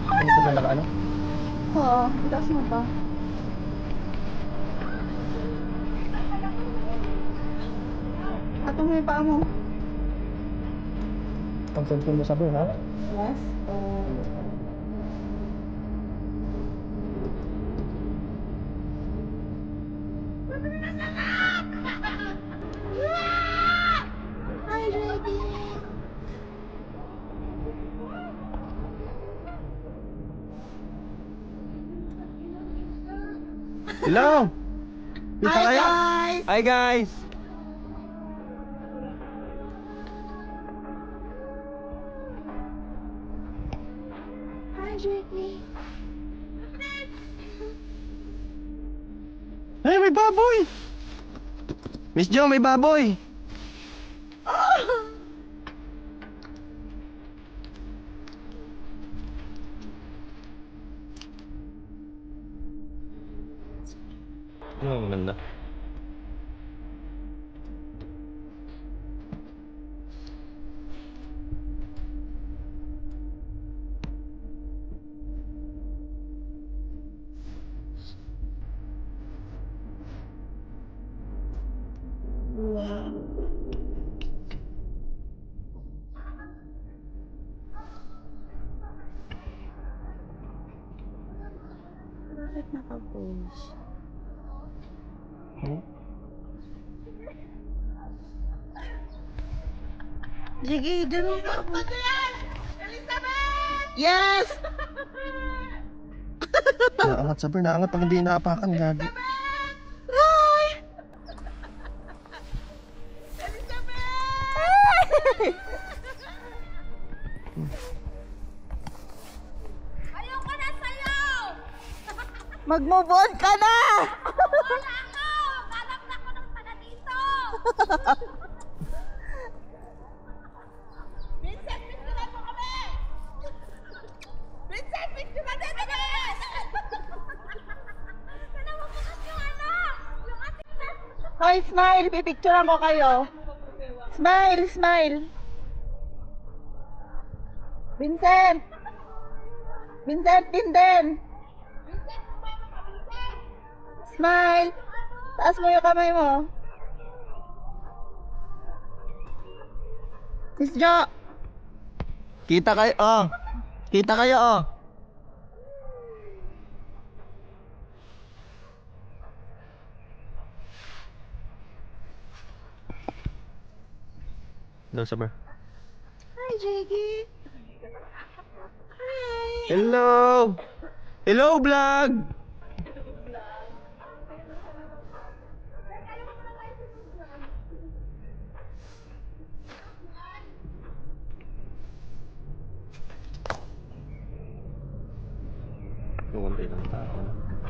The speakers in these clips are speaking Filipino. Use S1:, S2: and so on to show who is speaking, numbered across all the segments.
S1: Ano sa naka ano?
S2: Oo, itaas mo pa. Atong may paa mo.
S1: Ang cellphone mo sabi, ha?
S2: Yes. Hi, Reggie.
S1: Hello! Kita
S2: Hi,
S1: kayo?
S2: guys!
S1: Hi guys!
S2: Hi, Reggie.
S1: Ay, may baboy! Miss Jo, may baboy! Ano ang ganda?
S2: Bakit naka-pose?
S1: Hmm?
S2: Sige, ganun ka. Yes!
S1: Naangat sabi, naangat pag hindi naapakan, gagi.
S2: Hi!
S3: Ayoko na sa'yo!
S2: Mag-move on ka na!
S3: Wala ako! Balak na ko ng taga dito! Vincent, picturean mo kami! Vincent, picturean mo kami! Dalawa ko kasi yung ano! Yung ating
S2: Hoy, smile! Pipicturean ko kayo. Smile, smile. Vincent! Vincent, Vincent! Smile! Taas mo yung kamay mo. Miss Jo!
S1: Kita kayo, oh! Kita kayo, oh! Hello, sabi.
S2: Hi, Jiggy! Hi!
S1: Hello! Hello, vlog!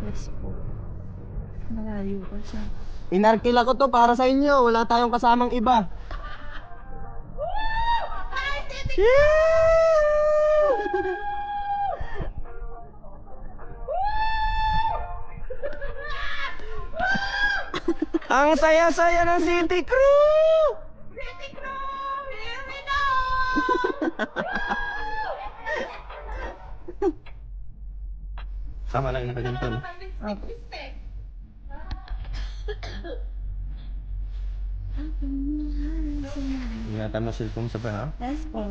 S2: Yes po. Malayo pa siya.
S1: Inarkila ko to para sa inyo. Wala tayong kasamang iba. Ang saya-saya ng City Crew!
S3: City Crew! Here we go!
S1: Tama lang yung nakaganto.
S3: Bistek.
S1: Ingatan mo cellphone sa ha?
S2: Yes po.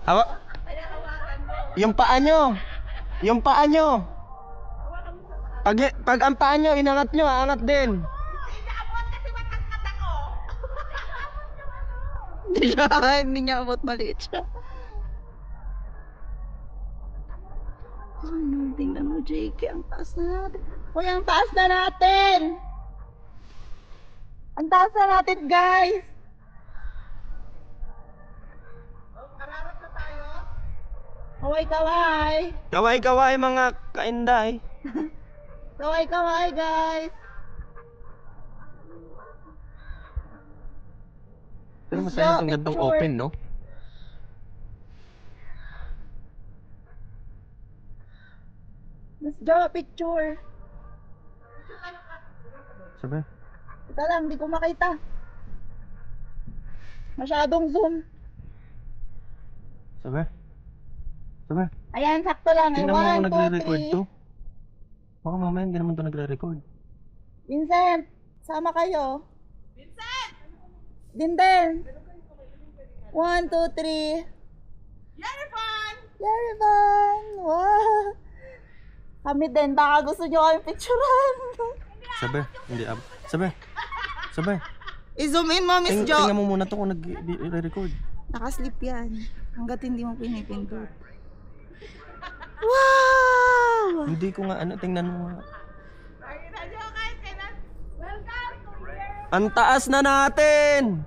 S1: Hawa. Yung paa nyo. Yung paa nyo. Pag ang paa nyo, inangat nyo, aangat din.
S3: Inaabot kasi matangkad ako.
S2: Hindi niya abot, maliit siya. Ano, tingnan mo, JK, ang taas na natin. Uy, ang taas na natin! Ang taas na natin, guys. Harap na tayo. Kaway-kaway.
S1: Kaway-kaway mga kainday.
S2: Kaway-kaway, guys.
S1: Pero masaya itong gandang
S2: Picture.
S1: open, no?
S2: Mas jawa picture.
S1: Sabi?
S2: Ito lang, hindi ko makita. Masyadong zoom.
S1: Sabi? Sabi?
S2: Ayan, sakto lang.
S1: Tingnan mo ako
S2: 1, 2,
S1: nagre-record
S2: 3.
S1: to. Baka mamaya hindi naman to nagre-record.
S2: Vincent, sama kayo. Vincent! Dinden. 1, 2, 3. Yarivan! Yarivan! Wow! Kami din, baka gusto nyo kami picturean.
S1: Sabi? Hindi ab. Sabi? Sabi?
S2: I-zoom in mo, Miss Jo.
S1: Tingnan mo muna to kung nagre-record.
S2: Nakaslip yan. Hanggat hindi mo pinipindot. Wow!
S1: Hindi ko nga ano, tingnan mo nga. Ang taas na natin!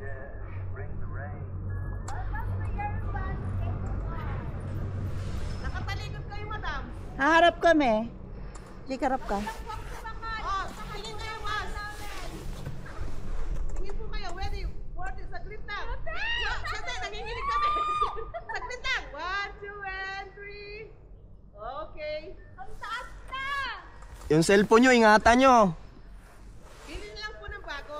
S3: Nakapaligod kayo, madam.
S2: Haharap kami. Jake, harap ka.
S3: Oh, tingin kayo, boss. Tingin po kayo, ready? Word, saglit lang. Kasi, nanginginig kami. Saglit lang. 1, 2, and 3. Okay. Ang taas na!
S1: Yung cellphone nyo, ingatan nyo.
S3: Bili na lang po ng bago.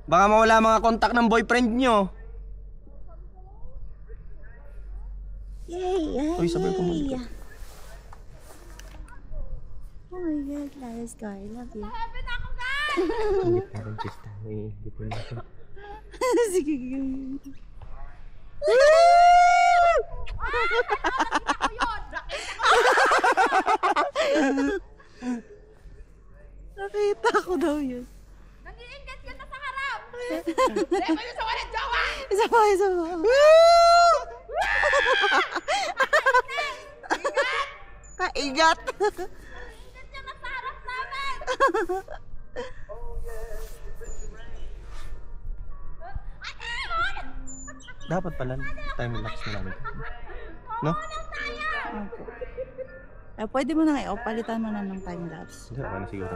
S1: Baka mawala mga kontak ng boyfriend nyo.
S2: Yay! Yay!
S1: Uy, sabay pumunta.
S2: Oh my God, Laras ko. I love you.
S3: Heaven ako, guys!
S1: Ingit na rin, pista. Iingit natin.
S2: Sige. Nakita ko daw yun.
S3: Nag-iingat ka na sa harap! Lema nyo sa walang jowa!
S2: Isa pa. Kaigat!
S3: Ingat ka na sa harap namin!
S1: Dapat pala time lapse na namin. No?
S2: Pwede mo na nga, palitan mo na ng time-lapse.
S1: Hindi, ako na siguro.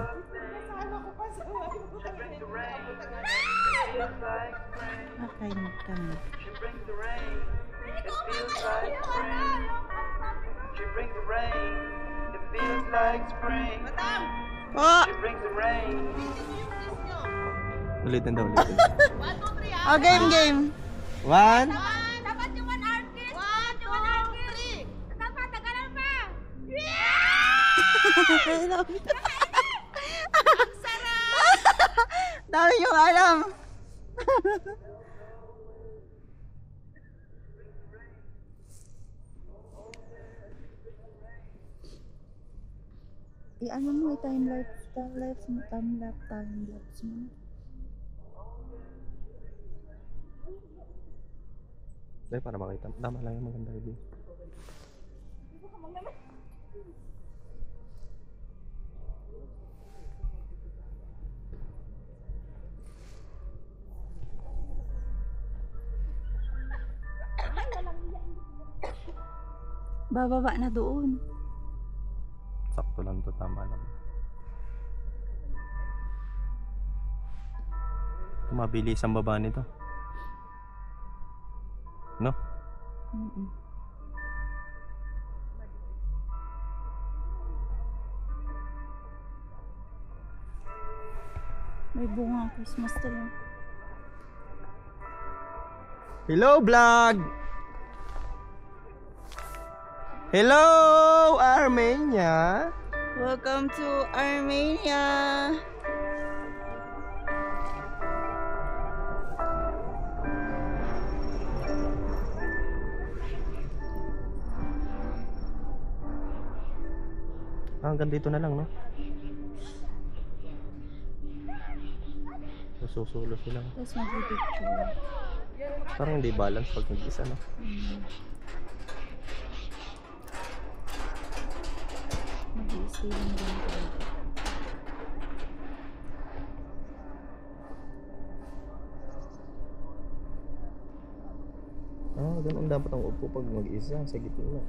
S2: Okay, magkano.
S4: She brings the rain. It feels like spring.
S2: Oh!
S4: She brings the rain.
S1: Ulitin daw, ulitin.
S3: 1, 2, 3,
S2: Oh, game.
S1: 1,
S3: Dapat yung 1 hour kiss! 1, 2, 3! Dapat, tagalan pa!
S2: I love you. Dami yung alam. Ano mo, time-lapse mo.
S1: Dahil para makita. Tama lang yung maganda review.
S2: Bababa na doon.
S1: Sakto lang to, tama lang. Mabilis ang baba nito. No?
S2: May bunga Christmas tree.
S1: Hello, vlog! Hello, Armenia!
S2: Welcome to Armenia.
S1: Hanggang dito na lang, no? Susulo sila.
S2: Tapos mag-picture.
S1: Parang hindi balance pag nag-isa, no?
S2: Mag-i-stay lang din tayo.
S1: Ganun dapat ang upo pag mag-isa sa gitna.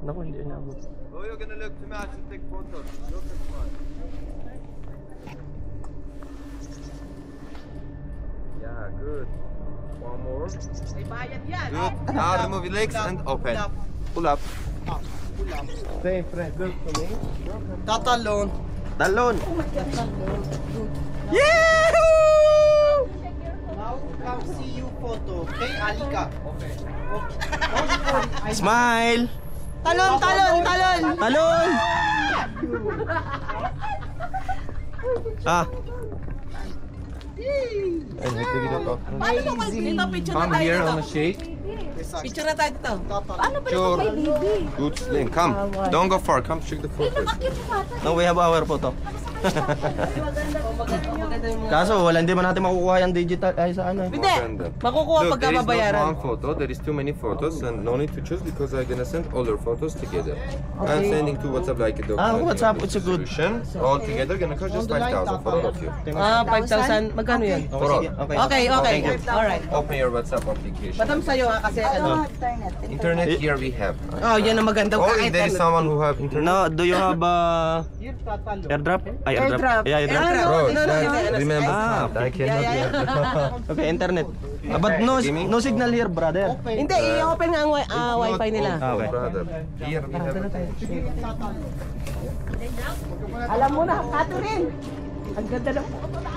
S1: Naku, hindi na abot.
S4: Oh, you're gonna look to match and take photos. Look at mine. Yeah, good. One more.
S3: May bayad yan.
S4: Good. Now remove your legs and open. Pull up.
S5: Say, Fred, look to me.
S1: Talon!
S5: Now come see you photo. Okay, Alika. Okay.
S1: Smile!
S2: Talon!
S1: Talon! Ah!
S3: Dito, picture na
S4: Come
S3: tayo
S4: here
S3: dito.
S4: on a shake.
S3: Picture na tayo dito.
S4: Sure. Good sling. Come. Don't go far. Come check the photos.
S1: No, we have our photo. Kaso wala, hindi man natin makukuha yung digital ay sa ano.
S3: Hindi. Makukuha
S4: Look,
S3: pagka
S4: there is not
S3: babayaran.
S4: one photo, there is too many photos and no need to choose because I'm gonna send all your photos together. I'm sending to WhatsApp like a document.
S1: WhatsApp, it's a good.
S4: Solution. All together gonna cost just 5,000 for all of you.
S3: 5,000. Magkano yun?
S1: Okay, sige.
S3: Okay.
S1: Thank you.
S3: Alright.
S4: Open your WhatsApp application.
S3: Batam sa'yo kasi ano.
S4: Internet here we have.
S3: Oh, yan ang magandang
S4: Oh, if there is someone who have internet.
S1: No, do you have airdrop? Ay, airdrop. Yeah, airdrop.
S4: Bro,
S3: no,
S4: remember
S1: Ah,
S4: I cannot get
S1: Okay, internet. But no signal here, brother.
S3: Hindi, i-open nga ang wifi nila.
S1: Ah, okay.
S4: Brother, here we have
S2: Alam mo na, Catherine.
S3: Ang ganda ng photo na.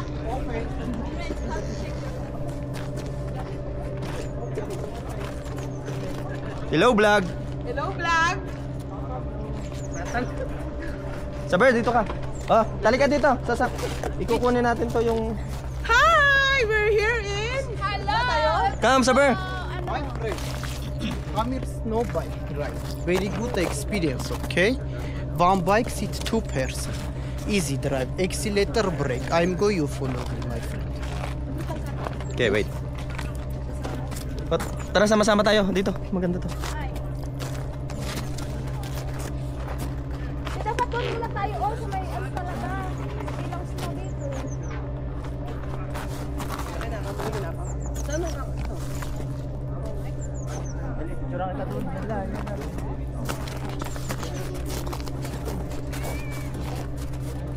S1: Hello, vlog.
S3: Hello, vlog.
S1: Saber, dito ka. Oh, tali ka dito. Ikukunin natin to yung...
S3: Hi! We're here in...
S1: Come, Saber.
S5: My friend, come here snow bike ride. Very good experience, okay? One bike seat 2 person. Easy drive, accelerator, brake. I'm going you follow me, my friend.
S1: Okay, wait. Tara, sama-sama tayo. Dito, maganda to.
S6: Dapat doon muna tayo. Oh, sa may ano talaga. Ilang snow dito.
S3: Saan ang ako?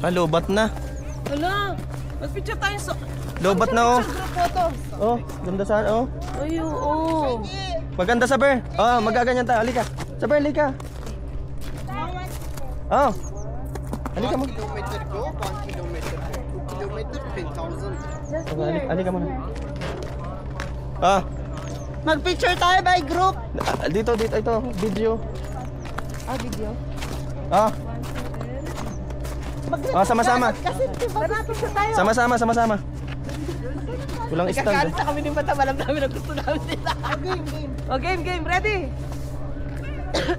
S1: Lobat na.
S3: Wala. Mag-picture tayo sa...
S1: Lobat na, oh.
S3: Group photo.
S1: Oh, ganda saan, oh.
S3: Ay, oo.
S1: Maganda, Saber. Oh, magaganyan tayo. Halika. Saber, halika. Oh. Halika mo.
S5: 1 kilometer go, 1 kilometer go. 2 kilometer, 10,000.
S1: Okay, halika mo na. Ah,
S2: Mag-picture tayo by group.
S1: dito, ito. Video.
S2: Video.
S1: Ah. Ah, sama-sama.
S2: Kasi diba picture tayo.
S1: Sama-sama. Kulang stand.
S3: Kakalit na kami ni Mata. Alam namin ang gusto namin nila. O, game. Ready?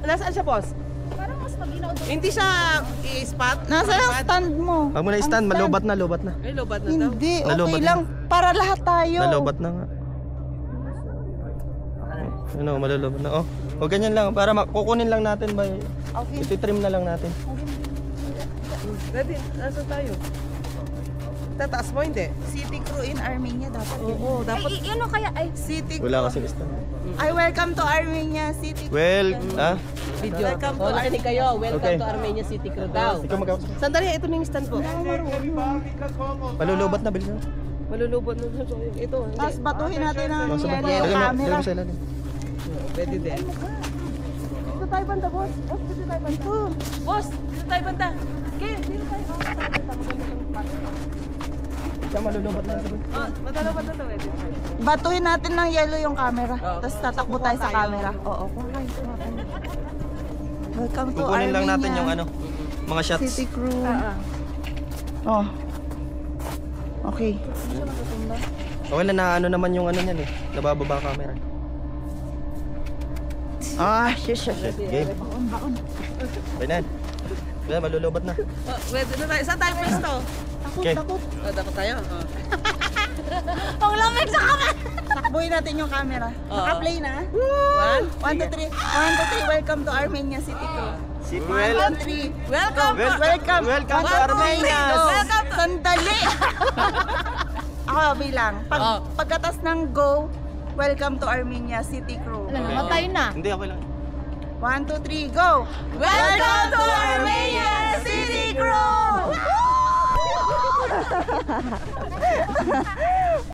S3: Nasaan siya, boss?
S6: Parang mas maginaw doon.
S3: Hindi siya i-spot?
S2: Nasa yung stand mo.
S1: Wag mo na stand, malobat na.
S3: Ay, lobat na daw.
S2: Hindi,
S1: Nalobat
S2: okay
S1: na.
S2: lang. Para lahat tayo.
S1: Nalobat na nga. Ano, malalobat na. Oh, o ganyan lang. Para kukunin lang natin ba?
S2: Okay.
S1: Iti-trim na lang natin.
S3: Ready? Nasaan tayo? Tataas mo, hindi?
S2: City crew in Armenia dapat.
S3: Oo, dapat.
S6: Ay, ano kaya? Ay,
S2: City crew.
S1: Wala kasing stand.
S2: I welcome to Armenia City crew.
S1: Well,
S3: Video. Welcome to Armenia kayo. Welcome
S1: Okay.
S3: to Armenia City Crew daw.
S1: ikaw mag-
S3: Sandali, ito na yung stand po.
S1: Malulubat na, bilis na.
S3: Malulubot na ito. Ito,
S2: Tapos
S3: hindi.
S2: batuhin natin ang
S1: Sa baba.
S2: yellow
S1: Lagyan mo
S2: camera.
S1: sa ilalim.
S3: Ready din.
S2: Dito tayo banda, boss. Boss, dito tayo banda.
S3: Boss, dito tayo banda. Okay, dito tayo.
S1: Siya malulubat na.
S3: Oh, madalabat na ito. Ready.
S2: Batuhin natin ng yellow yung camera.
S3: Oo.
S2: Tapos tatakbo tayo sa camera. Oo. Welcome to
S1: Kukunin
S2: Armenia.
S1: lang natin yung ano, mga shots.
S2: City crew. Oh. Okay.
S1: Okay lang na ano naman yung ano niyan eh. Nabababa camera.
S2: Shit.
S1: Game. Bayan. Bayan, malulubat na.
S3: Oh, ready na tayo. Saan tayo pwesto?
S1: Okay.
S2: Takot.
S3: Oh, dapat tayo. Oh.
S6: Ang lamig sa camera.
S2: Takbuhin natin yung camera. Naka-play na. 1, 2, 3. 1, 2, 3. Welcome to Armenia City Crew. 1, 2, 3.
S3: Welcome!
S2: Welcome.
S1: Welcome to
S2: 1, 2, 3,
S1: Armenia.
S2: go.
S3: Welcome to-
S2: Sandali. Ako bilang. Pagkatas ng go, welcome to Armenia City Crew.
S6: Namatay na.
S1: Hindi, ako lang.
S2: 1, 2, 3, go.
S3: Welcome to Armenia City Crew!